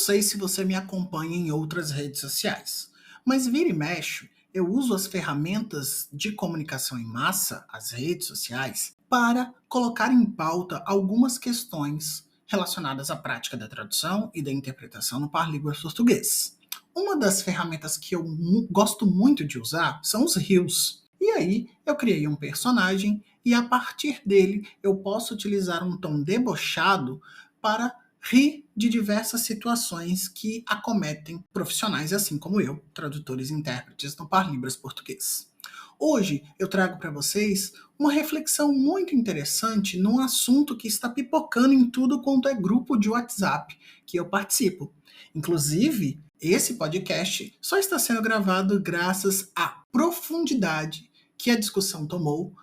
sei se você me acompanha em outras redes sociais, mas vira e mexe, eu uso as ferramentas de comunicação em massa, as redes sociais, para colocar em pauta algumas questões relacionadas à prática da tradução e da interpretação no Parlíguas português. Uma das ferramentas que eu gosto muito de usar são os Reels. E aí, eu criei um personagem e a partir dele eu posso utilizar um tom debochado para rir de diversas situações que acometem profissionais assim como eu, tradutores e intérpretes no Parlibras português. Hoje eu trago para vocês uma reflexão muito interessante num assunto que está pipocando em tudo quanto é grupo de WhatsApp que eu participo. Inclusive, esse podcast só está sendo gravado graças à profundidade que a discussão tomou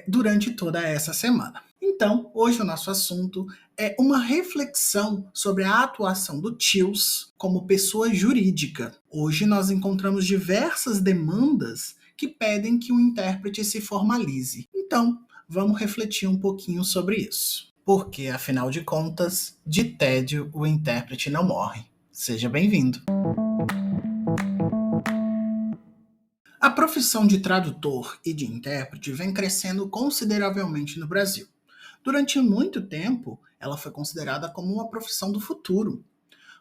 durante toda essa semana. Então, hoje o nosso assunto é uma reflexão sobre a atuação do TILS como pessoa jurídica. Hoje nós encontramos diversas demandas que pedem que o intérprete se formalize. Então, vamos refletir um pouquinho sobre isso. Porque, afinal de contas, de tédio o intérprete não morre. Seja bem-vindo! A profissão de tradutor e de intérprete vem crescendo consideravelmente no Brasil. Durante muito tempo, ela foi considerada como uma profissão do futuro.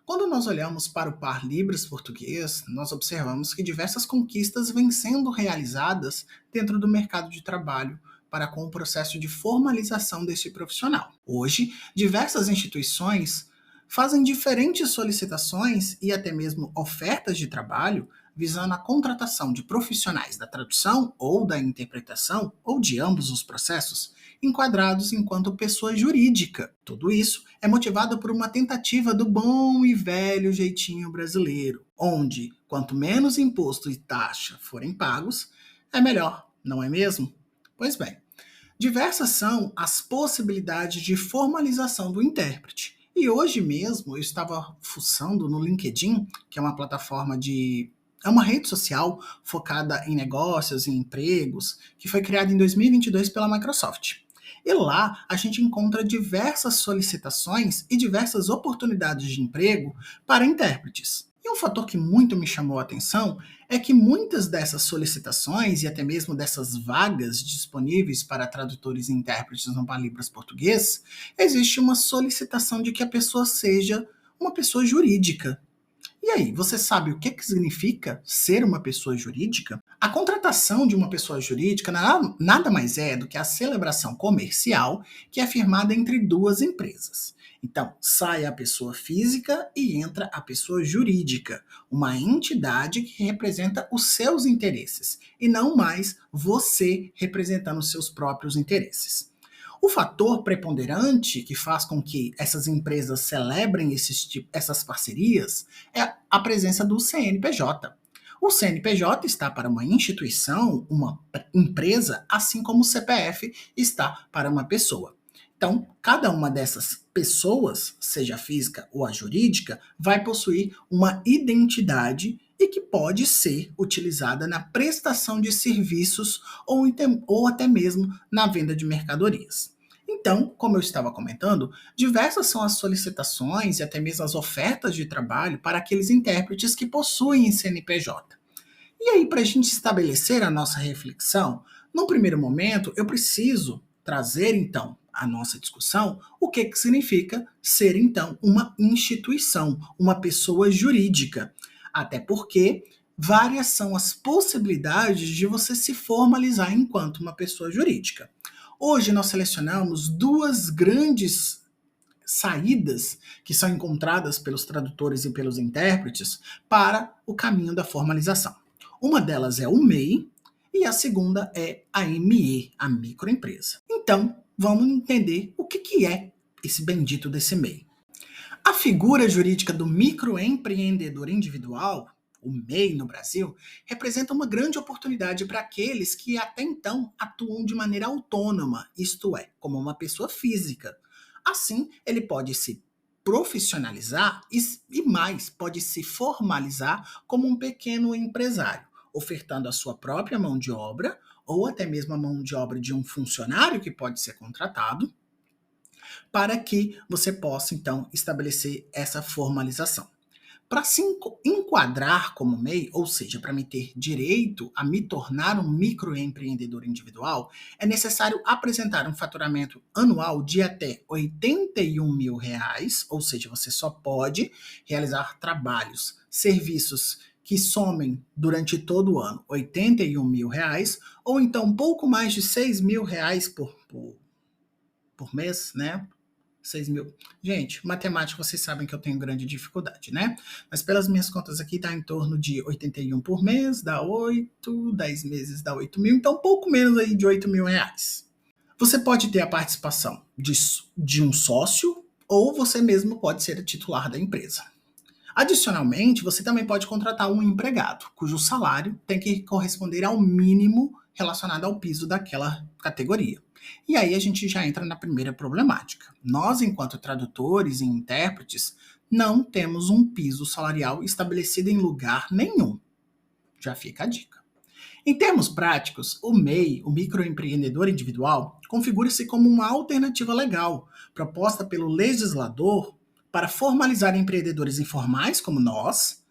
Quando nós olhamos para o Parlibras português, nós observamos que diversas conquistas vêm sendo realizadas dentro do mercado de trabalho para com o processo de formalização deste profissional. Hoje, diversas instituições fazem diferentes solicitações e até mesmo ofertas de trabalho visando a contratação de profissionais da tradução ou da interpretação, ou de ambos os processos, enquadrados enquanto pessoa jurídica. Tudo isso é motivado por uma tentativa do bom e velho jeitinho brasileiro, onde quanto menos imposto e taxa forem pagos, é melhor, não é mesmo? Pois bem, diversas são as possibilidades de formalização do intérprete. E hoje mesmo eu estava fuçando no LinkedIn, que é uma plataforma é uma rede social focada em negócios e empregos, que foi criada em 2022 pela Microsoft. E lá a gente encontra diversas solicitações e diversas oportunidades de emprego para intérpretes. E um fator que muito me chamou a atenção é que muitas dessas solicitações e até mesmo dessas vagas disponíveis para tradutores e intérpretes no Parlibras português, existe uma solicitação de que a pessoa seja uma pessoa jurídica. E aí, você sabe o que significa ser uma pessoa jurídica? A contratação de uma pessoa jurídica nada mais é do que a celebração comercial que é firmada entre duas empresas. Então, sai a pessoa física e entra a pessoa jurídica, uma entidade que representa os seus interesses, e não mais você representando os seus próprios interesses. O fator preponderante que faz com que essas empresas celebrem essas parcerias é a presença do CNPJ. O CNPJ está para uma instituição, uma empresa, assim como o CPF está para uma pessoa. Então, cada uma dessas pessoas, seja a física ou a jurídica, vai possuir uma identidade e que pode ser utilizada na prestação de serviços ou até mesmo na venda de mercadorias. Então, como eu estava comentando, diversas são as solicitações e até mesmo as ofertas de trabalho para aqueles intérpretes que possuem CNPJ. E aí, para a gente estabelecer a nossa reflexão, num primeiro momento, eu preciso trazer, então, à nossa discussão o que significa ser, então, uma instituição, uma pessoa jurídica. Até porque várias são as possibilidades de você se formalizar enquanto uma pessoa jurídica. Hoje nós selecionamos duas grandes saídas que são encontradas pelos tradutores e pelos intérpretes para o caminho da formalização. Uma delas é o MEI e a segunda é a ME, a microempresa. Então, vamos entender o que é esse bendito desse MEI. A figura jurídica do microempreendedor individual, o MEI no Brasil, representa uma grande oportunidade para aqueles que até então atuam de maneira autônoma, isto é, como uma pessoa física. Assim, ele pode se profissionalizar e mais, pode se formalizar como um pequeno empresário, ofertando a sua própria mão de obra ou até mesmo a mão de obra de um funcionário que pode ser contratado, para que você possa, então, estabelecer essa formalização. Para se enquadrar como MEI, ou seja, para me ter direito a me tornar um microempreendedor individual, é necessário apresentar um faturamento anual de até R$ 81.000, ou seja, você só pode realizar trabalhos, serviços que somem durante todo o ano R$ 81.000, ou então um pouco mais de R$ 6.000 por mês, né? 6.000. Gente, matemática vocês sabem que eu tenho grande dificuldade, né? Mas pelas minhas contas aqui dá em torno de 81 por mês, dá 8, 10 meses dá 8.000, então um pouco menos aí de R$ 8.000. Você pode ter a participação de um sócio ou você mesmo pode ser o titular da empresa. Adicionalmente, você também pode contratar um empregado, cujo salário tem que corresponder ao mínimo relacionado ao piso daquela categoria. E aí a gente já entra na primeira problemática. Nós, enquanto tradutores e intérpretes, não temos um piso salarial estabelecido em lugar nenhum. Já fica a dica. Em termos práticos, o MEI, o microempreendedor individual, configura-se como uma alternativa legal, proposta pelo legislador para formalizar empreendedores informais como nós,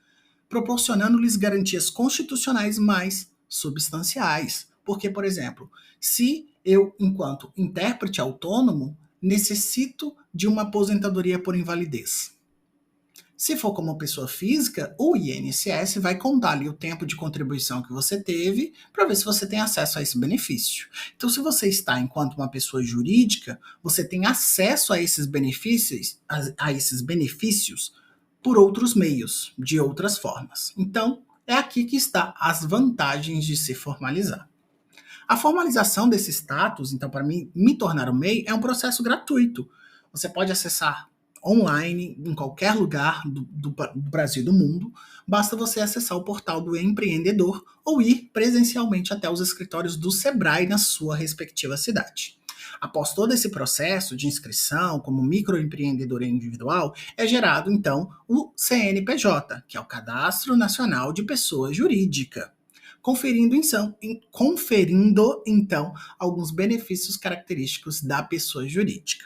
proporcionando-lhes garantias constitucionais mais substanciais. Porque, por exemplo, se eu, enquanto intérprete autônomo, necessito de uma aposentadoria por invalidez, se for como pessoa física, o INSS vai contar ali o tempo de contribuição que você teve para ver se você tem acesso a esse benefício. Então, se você está enquanto uma pessoa jurídica, você tem acesso a esses benefícios, por outros meios, de outras formas. Então, é aqui que está as vantagens de se formalizar. A formalização desse status, então, para mim, me tornar um MEI, é um processo gratuito. Você pode acessar online, em qualquer lugar do Brasil e do mundo, basta você acessar o portal do empreendedor ou ir presencialmente até os escritórios do Sebrae na sua respectiva cidade. Após todo esse processo de inscrição como microempreendedor individual, é gerado, então, o CNPJ, que é o Cadastro Nacional de Pessoa Jurídica, conferindo, então, alguns benefícios característicos da pessoa jurídica.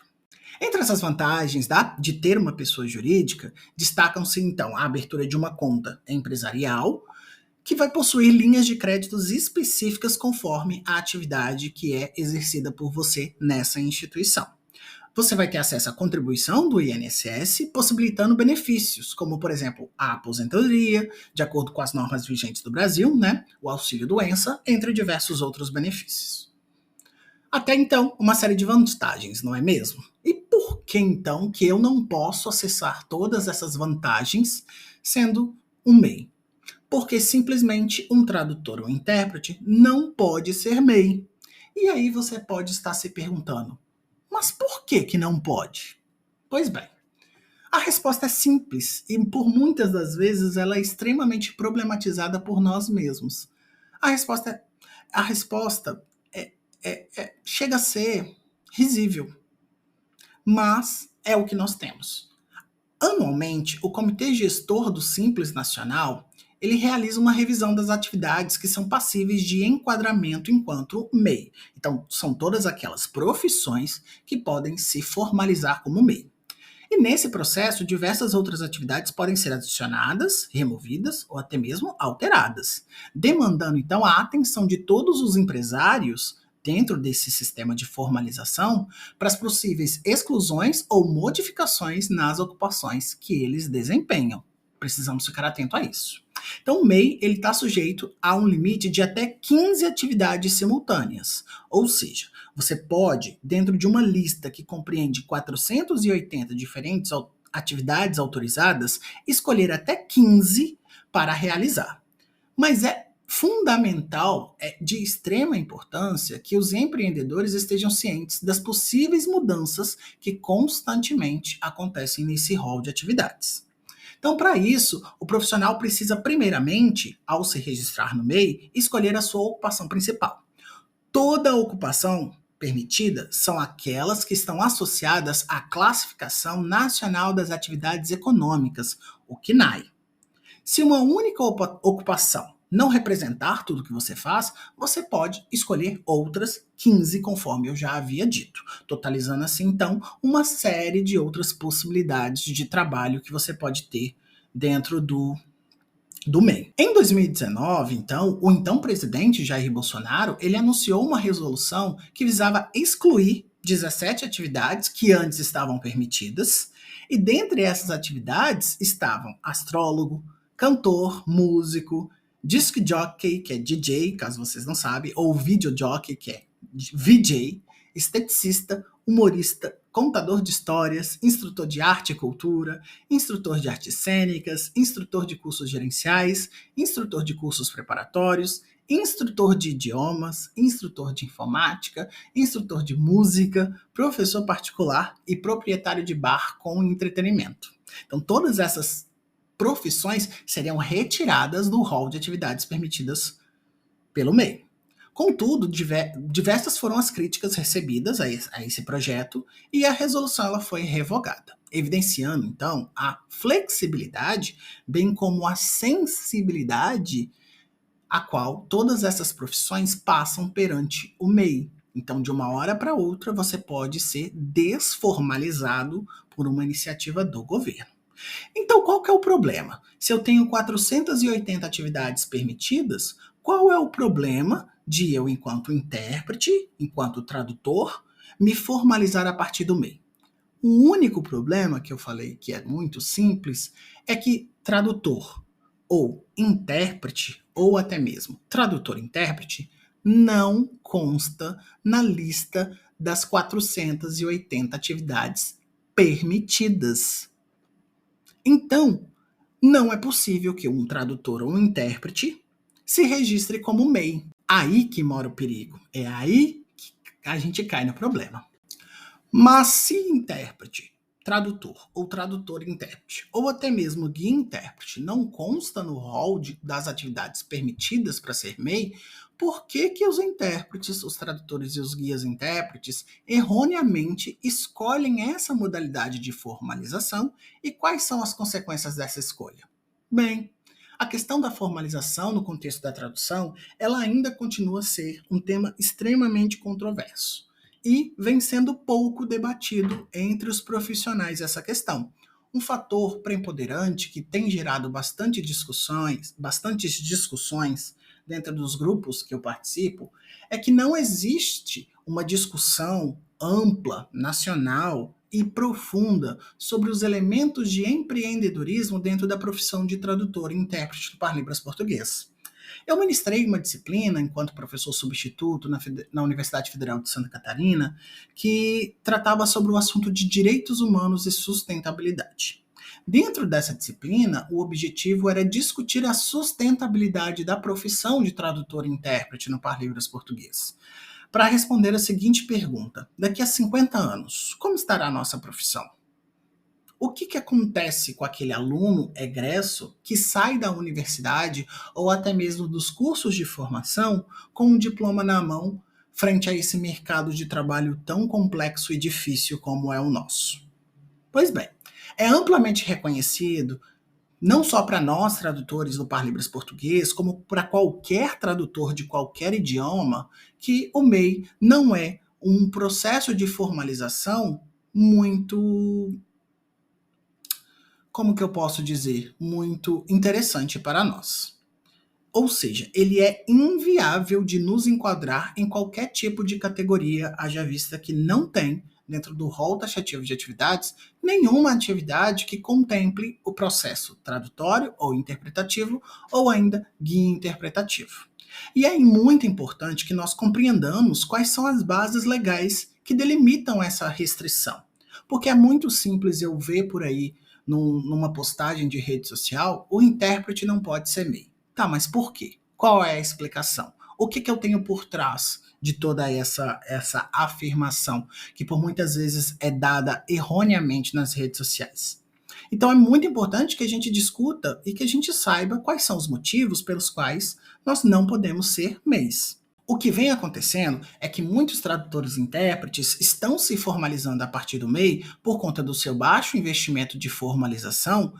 Entre essas vantagens de ter uma pessoa jurídica, destacam-se, então, a abertura de uma conta empresarial, que vai possuir linhas de créditos específicas conforme a atividade que é exercida por você nessa instituição. Você vai ter acesso à contribuição do INSS, possibilitando benefícios, como, por exemplo, a aposentadoria, de acordo com as normas vigentes do Brasil, né? O auxílio-doença, entre diversos outros benefícios. Até então, uma série de vantagens, não é mesmo? E por que então que eu não posso acessar todas essas vantagens sendo um MEI? Porque simplesmente um tradutor ou intérprete não pode ser MEI. E aí você pode estar se perguntando, mas por que não pode? Pois bem, a resposta é simples e por muitas das vezes ela é extremamente problematizada por nós mesmos. A resposta chega a ser risível, mas é o que nós temos. Anualmente, o Comitê Gestor do Simples Nacional ele realiza uma revisão das atividades que são passíveis de enquadramento enquanto MEI. Então, são todas aquelas profissões que podem se formalizar como MEI. E nesse processo, diversas outras atividades podem ser adicionadas, removidas ou até mesmo alteradas, demandando então a atenção de todos os empresários dentro desse sistema de formalização para as possíveis exclusões ou modificações nas ocupações que eles desempenham. Precisamos ficar atento a isso. Então, o MEI está sujeito a um limite de até 15 atividades simultâneas. Ou seja, você pode, dentro de uma lista que compreende 480 diferentes atividades autorizadas, escolher até 15 para realizar. Mas é fundamental, é de extrema importância que os empreendedores estejam cientes das possíveis mudanças que constantemente acontecem nesse rol de atividades. Então, para isso, o profissional precisa, primeiramente, ao se registrar no MEI, escolher a sua ocupação principal. Toda ocupação permitida são aquelas que estão associadas à Classificação Nacional das Atividades Econômicas, o CNAE. Se uma única ocupação não representar tudo que você faz, você pode escolher outras 15, conforme eu já havia dito, totalizando assim, então, uma série de outras possibilidades de trabalho que você pode ter dentro do MEI. Em 2019, então, o então presidente Jair Bolsonaro, ele anunciou uma resolução que visava excluir 17 atividades que antes estavam permitidas, e dentre essas atividades estavam astrólogo, cantor, músico, disc jockey, que é DJ, caso vocês não sabem, ou video jockey, que é VJ, esteticista, humorista, contador de histórias, instrutor de arte e cultura, instrutor de artes cênicas, instrutor de cursos gerenciais, instrutor de cursos preparatórios, instrutor de idiomas, instrutor de informática, instrutor de música, professor particular e proprietário de bar com entretenimento. Então, todas essas profissões seriam retiradas do rol de atividades permitidas pelo MEI. Contudo, diversas foram as críticas recebidas a esse projeto e a resolução ela foi revogada, evidenciando, então, a flexibilidade, bem como a sensibilidade a qual todas essas profissões passam perante o MEI. Então, de uma hora para outra, você pode ser desformalizado por uma iniciativa do governo. Então, qual que é o problema? Se eu tenho 480 atividades permitidas, qual é o problema de eu, enquanto intérprete, enquanto tradutor, me formalizar a partir do MEI? O único problema que eu falei, que é muito simples, é que tradutor ou intérprete, ou até mesmo tradutor-intérprete, não consta na lista das 480 atividades permitidas. Então, não é possível que um tradutor ou um intérprete se registre como MEI. Aí que mora o perigo. É aí que a gente cai no problema. Mas se intérprete, tradutor ou tradutor-intérprete, ou até mesmo guia-intérprete, não consta no rol das atividades permitidas para ser MEI, por que os intérpretes, os tradutores e os guias-intérpretes erroneamente escolhem essa modalidade de formalização e quais são as consequências dessa escolha? Bem, a questão da formalização no contexto da tradução, ela ainda continua a ser um tema extremamente controverso e vem sendo pouco debatido entre os profissionais essa questão. Um fator preponderante que tem gerado bastantes discussões dentro dos grupos que eu participo é que não existe uma discussão ampla, nacional e profunda sobre os elementos de empreendedorismo dentro da profissão de tradutor e intérprete do Par Libras português. Eu ministrei uma disciplina, enquanto professor substituto na Universidade Federal de Santa Catarina, que tratava sobre o assunto de direitos humanos e sustentabilidade. Dentro dessa disciplina, o objetivo era discutir a sustentabilidade da profissão de tradutor e intérprete no Par Libras português. Para responder a seguinte pergunta: daqui a 50 anos, como estará a nossa profissão? O que acontece com aquele aluno egresso que sai da universidade ou até mesmo dos cursos de formação com um diploma na mão frente a esse mercado de trabalho tão complexo e difícil como é o nosso? Pois bem, é amplamente reconhecido, não só para nós tradutores do Par Libras português, como para qualquer tradutor de qualquer idioma, que o MEI não é um processo de formalização muito, como que eu posso dizer, muito interessante para nós. Ou seja, ele é inviável de nos enquadrar em qualquer tipo de categoria, haja vista que não tem, dentro do rol taxativo de atividades, nenhuma atividade que contemple o processo tradutório ou interpretativo, ou ainda guia interpretativo. E é muito importante que nós compreendamos quais são as bases legais que delimitam essa restrição. Porque é muito simples eu ver por aí, numa postagem de rede social, o intérprete não pode ser MEI. Tá, mas por quê? Qual é a explicação? O que eu tenho por trás de toda essa afirmação, que por muitas vezes é dada erroneamente nas redes sociais? Então é muito importante que a gente discuta e que a gente saiba quais são os motivos pelos quais nós não podemos ser MEIs. O que vem acontecendo é que muitos tradutores e intérpretes estão se formalizando a partir do MEI por conta do seu baixo investimento de formalização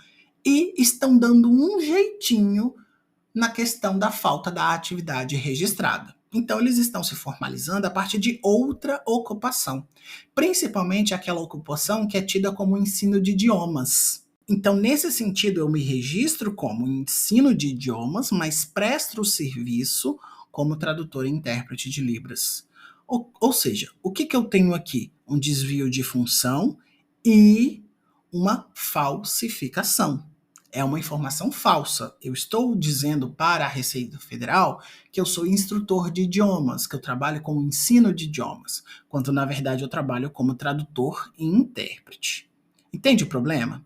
e estão dando um jeitinho na questão da falta da atividade registrada. Então, eles estão se formalizando a partir de outra ocupação, principalmente aquela ocupação que é tida como ensino de idiomas. Então, nesse sentido, eu me registro como ensino de idiomas, mas presto o serviço como tradutor e intérprete de Libras. Ou seja, o que eu tenho aqui? Um desvio de função e uma falsificação. É uma informação falsa. Eu estou dizendo para a Receita Federal que eu sou instrutor de idiomas, que eu trabalho com ensino de idiomas, quando na verdade eu trabalho como tradutor e intérprete. Entende o problema?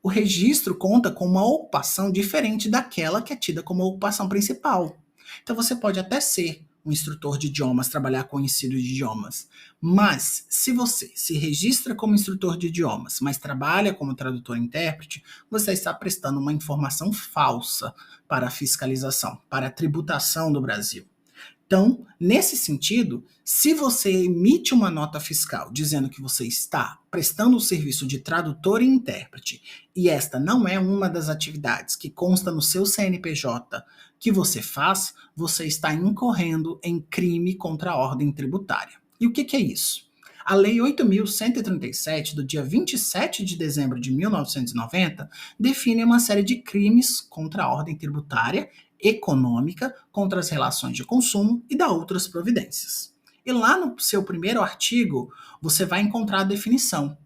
O registro conta com uma ocupação diferente daquela que é tida como ocupação principal. Então você pode até ser um instrutor de idiomas, trabalhar com ensino de idiomas, mas se você se registra como instrutor de idiomas, mas trabalha como tradutor e intérprete, você está prestando uma informação falsa para a fiscalização, para a tributação do Brasil. Então, nesse sentido, se você emite uma nota fiscal dizendo que você está prestando o serviço de tradutor e intérprete, e esta não é uma das atividades que consta no seu CNPJ que você faz, você está incorrendo em crime contra a ordem tributária. E o que é isso? A Lei 8.137, do dia 27 de dezembro de 1990, define uma série de crimes contra a ordem tributária econômica, contra as relações de consumo e dá outras providências. E lá no seu primeiro artigo, você vai encontrar a definição.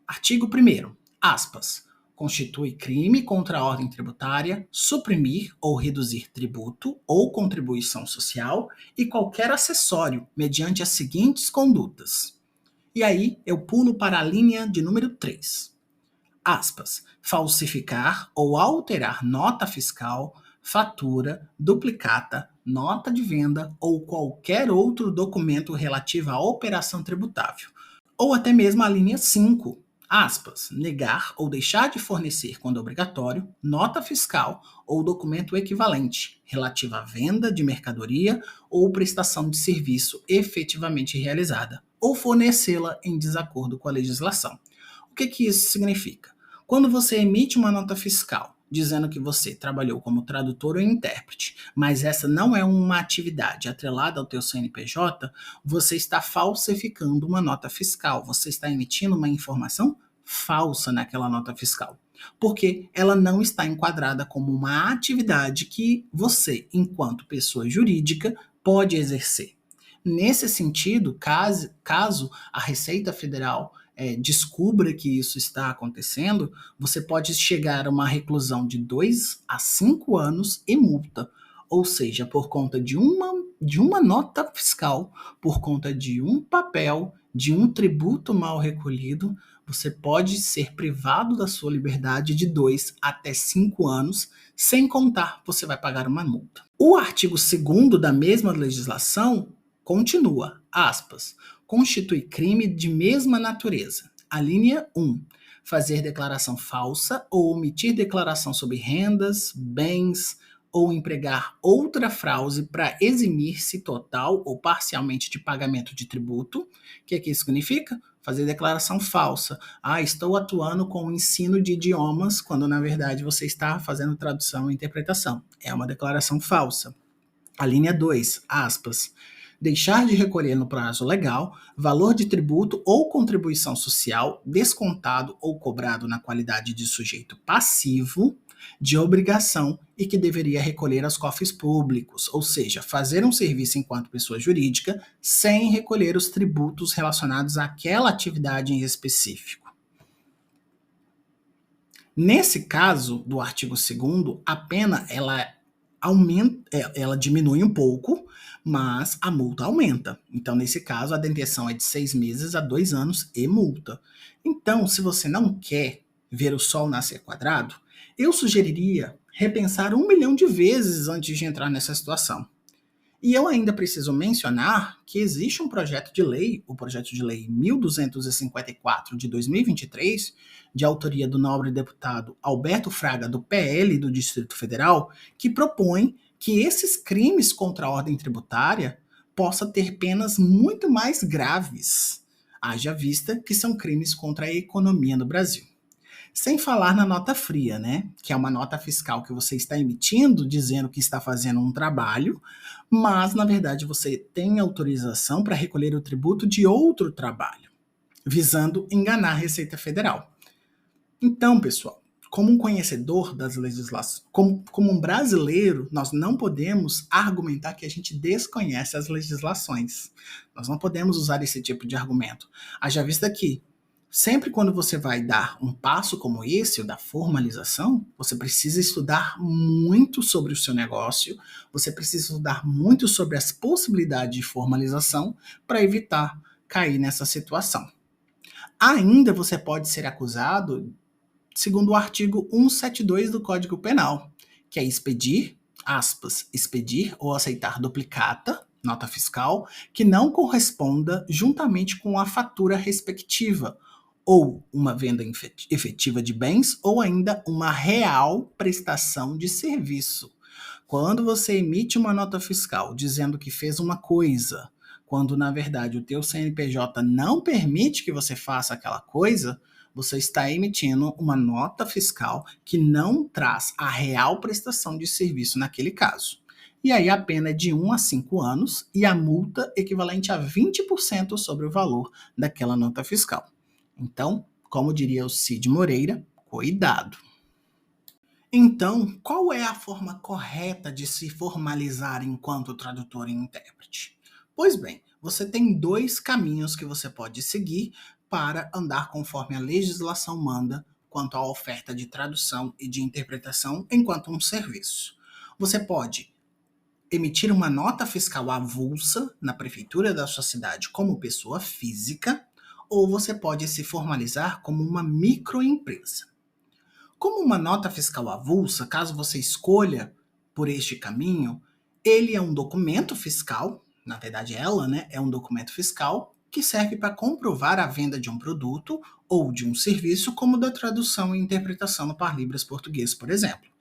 Artigo 1º, aspas, constitui crime contra a ordem tributária suprimir ou reduzir tributo ou contribuição social e qualquer acessório mediante as seguintes condutas. E aí eu pulo para a linha de número 3. Aspas, falsificar ou alterar nota fiscal, fatura, duplicata, nota de venda ou qualquer outro documento relativo à operação tributável. Ou até mesmo a linha 5, aspas, negar ou deixar de fornecer, quando obrigatório, nota fiscal ou documento equivalente relativo à venda de mercadoria ou prestação de serviço efetivamente realizada, ou fornecê-la em desacordo com a legislação. O que isso significa? Quando você emite uma nota fiscal dizendo que você trabalhou como tradutor ou intérprete, mas essa não é uma atividade atrelada ao teu CNPJ, você está falsificando uma nota fiscal, você está emitindo uma informação falsa naquela nota fiscal, porque ela não está enquadrada como uma atividade que você, enquanto pessoa jurídica, pode exercer. Nesse sentido, caso a Receita Federal descubra que isso está acontecendo, você pode chegar a uma reclusão de 2 a 5 anos e multa. Ou seja, por conta de uma nota fiscal, por conta de um papel, de um tributo mal recolhido, você pode ser privado da sua liberdade de 2 até 5 anos, sem contar você vai pagar uma multa. O artigo 2º da mesma legislação continua, aspas, constitui crime de mesma natureza. A linha 1. Fazer declaração falsa ou omitir declaração sobre rendas, bens ou empregar outra fraude para eximir-se total ou parcialmente de pagamento de tributo. O que isso significa? Fazer declaração falsa. Estou atuando com o ensino de idiomas, quando na verdade você está fazendo tradução e interpretação. É uma declaração falsa. A linha 2, aspas, deixar de recolher no prazo legal valor de tributo ou contribuição social descontado ou cobrado na qualidade de sujeito passivo de obrigação e que deveria recolher aos cofres públicos, ou seja, fazer um serviço enquanto pessoa jurídica sem recolher os tributos relacionados àquela atividade em específico. Nesse caso do artigo 2º, a pena ela diminui um pouco, mas a multa aumenta. Então, nesse caso, a detenção é de 6 meses a 2 anos e multa. Então, se você não quer ver o sol nascer quadrado, eu sugeriria repensar 1 milhão de vezes antes de entrar nessa situação. E eu ainda preciso mencionar que existe um projeto de lei, o projeto de lei 1254 de 2023, de autoria do nobre deputado Alberto Fraga, do PL do Distrito Federal, que propõe que esses crimes contra a ordem tributária possam ter penas muito mais graves, haja vista que são crimes contra a economia no Brasil. Sem falar na nota fria, né? Que é uma nota fiscal que você está emitindo dizendo que está fazendo um trabalho, mas na verdade você tem autorização para recolher o tributo de outro trabalho, visando enganar a Receita Federal. Então, pessoal, como um conhecedor das legislações, como um brasileiro, nós não podemos argumentar que a gente desconhece as legislações. Nós não podemos usar esse tipo de argumento. Haja vista que, sempre quando você vai dar um passo como esse, o da formalização, você precisa estudar muito sobre o seu negócio, você precisa estudar muito sobre as possibilidades de formalização para evitar cair nessa situação. Ainda você pode ser acusado segundo o artigo 172 do Código Penal, que é expedir, aspas, expedir ou aceitar duplicata, nota fiscal, que não corresponda juntamente com a fatura respectiva, ou uma venda efetiva de bens, ou ainda uma real prestação de serviço. Quando você emite uma nota fiscal dizendo que fez uma coisa, quando na verdade o teu CNPJ não permite que você faça aquela coisa, você está emitindo uma nota fiscal que não traz a real prestação de serviço naquele caso. E aí a pena é de 1 a 5 anos e a multa equivalente a 20% sobre o valor daquela nota fiscal. Então, como diria o Cid Moreira, cuidado. Então, qual é a forma correta de se formalizar enquanto tradutor e intérprete? Pois bem, você tem dois caminhos que você pode seguir para andar conforme a legislação manda quanto à oferta de tradução e de interpretação enquanto um serviço. Você pode emitir uma nota fiscal avulsa na prefeitura da sua cidade como pessoa física, ou você pode se formalizar como uma microempresa. Como uma nota fiscal avulsa, caso você escolha por este caminho, ele é um documento fiscal, na verdade ela, né, é um documento fiscal que serve para comprovar a venda de um produto ou de um serviço, como da tradução e interpretação no Par Libras português, por exemplo.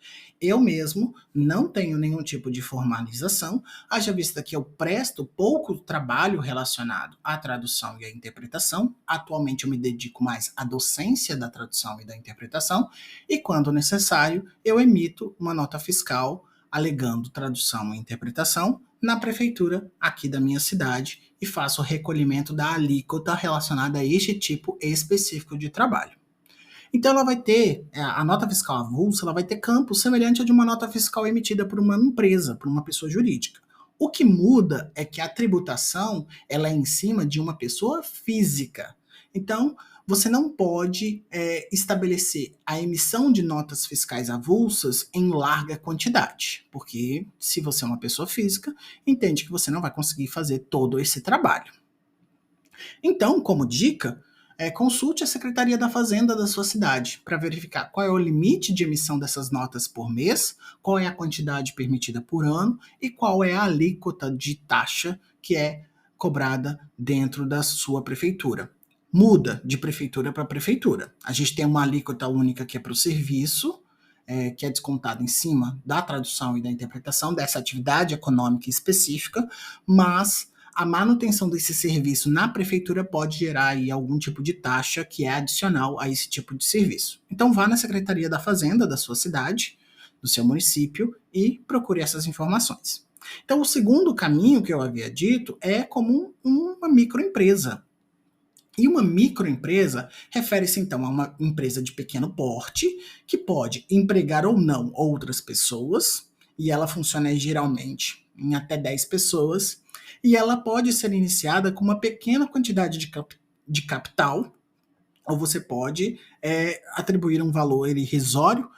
Eu mesmo não tenho nenhum tipo de formalização, haja vista que eu presto pouco trabalho relacionado à tradução e à interpretação. Atualmente eu me dedico mais à docência da tradução e da interpretação, e quando necessário, eu emito uma nota fiscal alegando tradução e interpretação na prefeitura aqui da minha cidade e faço o recolhimento da alíquota relacionada a este tipo específico de trabalho. Então ela vai ter, a nota fiscal avulsa, ela vai ter campo semelhante a de uma nota fiscal emitida por uma empresa, por uma pessoa jurídica. O que muda é que a tributação, ela é em cima de uma pessoa física. Então, você não pode estabelecer a emissão de notas fiscais avulsas em larga quantidade, porque se você é uma pessoa física, entende que você não vai conseguir fazer todo esse trabalho. Então, como dica, consulte a Secretaria da Fazenda da sua cidade para verificar qual é o limite de emissão dessas notas por mês, qual é a quantidade permitida por ano e qual é a alíquota de taxa que é cobrada dentro da sua prefeitura. Muda de prefeitura para prefeitura. A gente tem uma alíquota única que é para o serviço, que é descontado em cima da tradução e da interpretação dessa atividade econômica específica, mas a manutenção desse serviço na prefeitura pode gerar aí algum tipo de taxa que é adicional a esse tipo de serviço. Então vá na Secretaria da Fazenda da sua cidade, do seu município, e procure essas informações. Então o segundo caminho que eu havia dito é como uma microempresa. E uma microempresa refere-se então a uma empresa de pequeno porte que pode empregar ou não outras pessoas, e ela funciona geralmente em até 10 pessoas, e ela pode ser iniciada com uma pequena quantidade de capital, ou você pode atribuir um valor irrisório,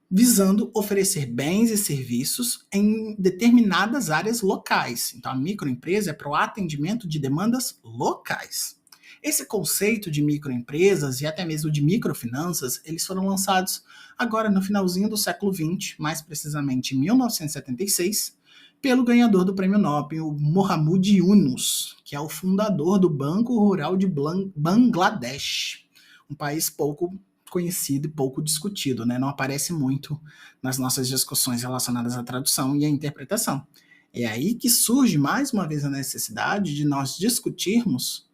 visando oferecer bens e serviços em determinadas áreas locais. Então a microempresa é para o atendimento de demandas locais. Esse conceito de microempresas e até mesmo de microfinanças, eles foram lançados agora no finalzinho do século XX, mais precisamente em 1976, pelo ganhador do Prêmio Nobel, Mohamed Yunus, que é o fundador do Banco Rural de Bangladesh, um país pouco conhecido e pouco discutido, né? Não aparece muito nas nossas discussões relacionadas à tradução e à interpretação. É aí que surge mais uma vez a necessidade de nós discutirmos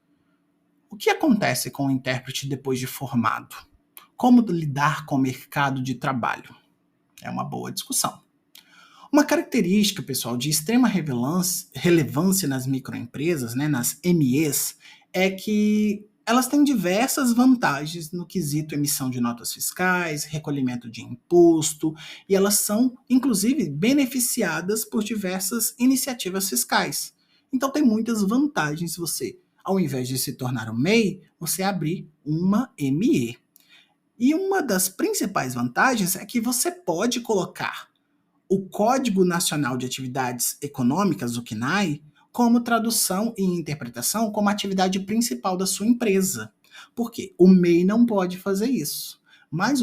o que acontece com o intérprete depois de formado? Como lidar com o mercado de trabalho? É uma boa discussão. Uma característica, pessoal, de extrema relevância nas microempresas, né, nas MEs, é que elas têm diversas vantagens no quesito emissão de notas fiscais, recolhimento de imposto, e elas são, inclusive, beneficiadas por diversas iniciativas fiscais. Então, tem muitas vantagens você, ao invés de se tornar um MEI, você abrir uma ME. E uma das principais vantagens é que você pode colocar o Código Nacional de Atividades Econômicas, o CNAE, como tradução e interpretação como atividade principal da sua empresa. Por quê? O MEI não pode fazer isso. Mas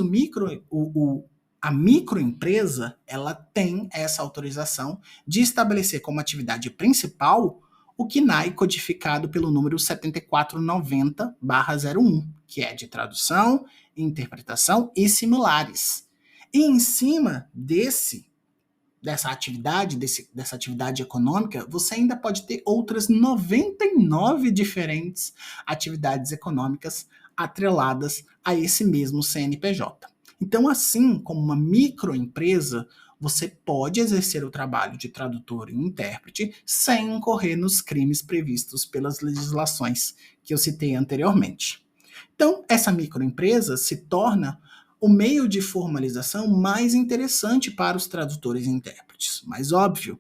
a microempresa, ela tem essa autorização de estabelecer como atividade principal o CNAE codificado pelo número 7490/01, que é de tradução, interpretação e similares. E em cima dessa atividade econômica, você ainda pode ter outras 99 diferentes atividades econômicas atreladas a esse mesmo CNPJ. Então, assim como uma microempresa, você pode exercer o trabalho de tradutor e intérprete sem incorrer nos crimes previstos pelas legislações que eu citei anteriormente. Então, essa microempresa se torna o meio de formalização mais interessante para os tradutores e intérpretes. Mas, óbvio,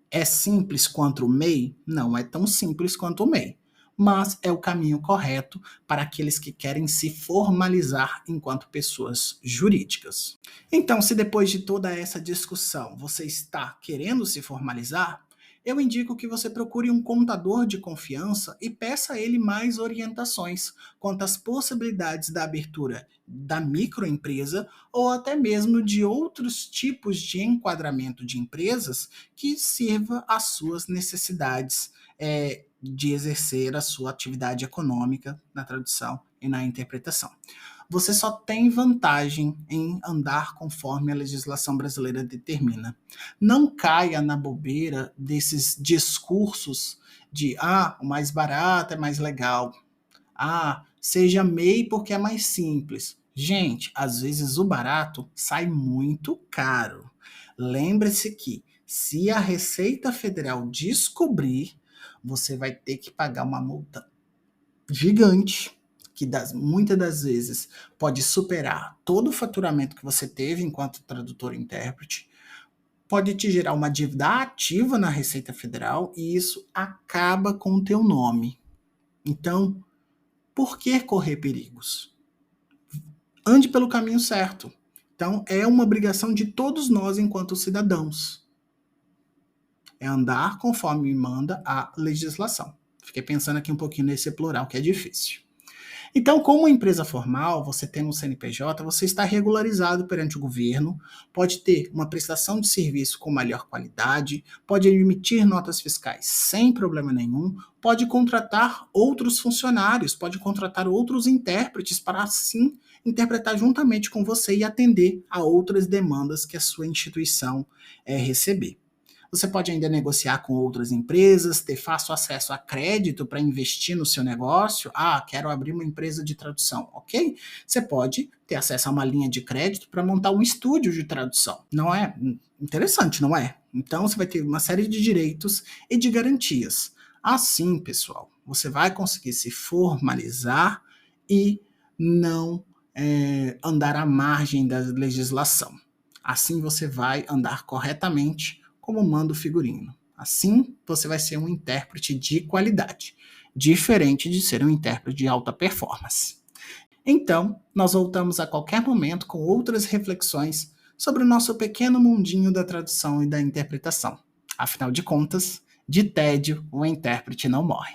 é simples quanto o MEI? Não é tão simples quanto o MEI, mas é o caminho correto para aqueles que querem se formalizar enquanto pessoas jurídicas. Então, se depois de toda essa discussão você está querendo se formalizar, eu indico que você procure um contador de confiança e peça a ele mais orientações quanto às possibilidades da abertura da microempresa ou até mesmo de outros tipos de enquadramento de empresas que sirva às suas necessidades de exercer a sua atividade econômica na tradução e na interpretação. Você só tem vantagem em andar conforme a legislação brasileira determina. Não caia na bobeira desses discursos de o mais barato é mais legal. Seja MEI porque é mais simples. Gente, às vezes o barato sai muito caro. Lembre-se que se a Receita Federal descobrir, você vai ter que pagar uma multa gigante, que muitas das vezes pode superar todo o faturamento que você teve enquanto tradutor e intérprete, pode te gerar uma dívida ativa na Receita Federal e isso acaba com o teu nome. Então, por que correr perigos? Ande pelo caminho certo. Então, é uma obrigação de todos nós enquanto cidadãos. É andar conforme manda a legislação. Fiquei pensando aqui um pouquinho nesse plural, que é difícil. Então, como empresa formal, você tem um CNPJ, você está regularizado perante o governo, pode ter uma prestação de serviço com melhor qualidade, pode emitir notas fiscais sem problema nenhum, pode contratar outros funcionários, pode contratar outros intérpretes para assim interpretar juntamente com você e atender a outras demandas que a sua instituição receber. Você pode ainda negociar com outras empresas, ter fácil acesso a crédito para investir no seu negócio. Quero abrir uma empresa de tradução, ok? Você pode ter acesso a uma linha de crédito para montar um estúdio de tradução. Não é interessante, não é? Então você vai ter uma série de direitos e de garantias. Assim, pessoal, você vai conseguir se formalizar e não andar à margem da legislação. Assim você vai andar corretamente como manda o figurino. Assim, você vai ser um intérprete de qualidade, diferente de ser um intérprete de alta performance. Então, nós voltamos a qualquer momento com outras reflexões sobre o nosso pequeno mundinho da tradução e da interpretação. Afinal de contas, de tédio, o intérprete não morre.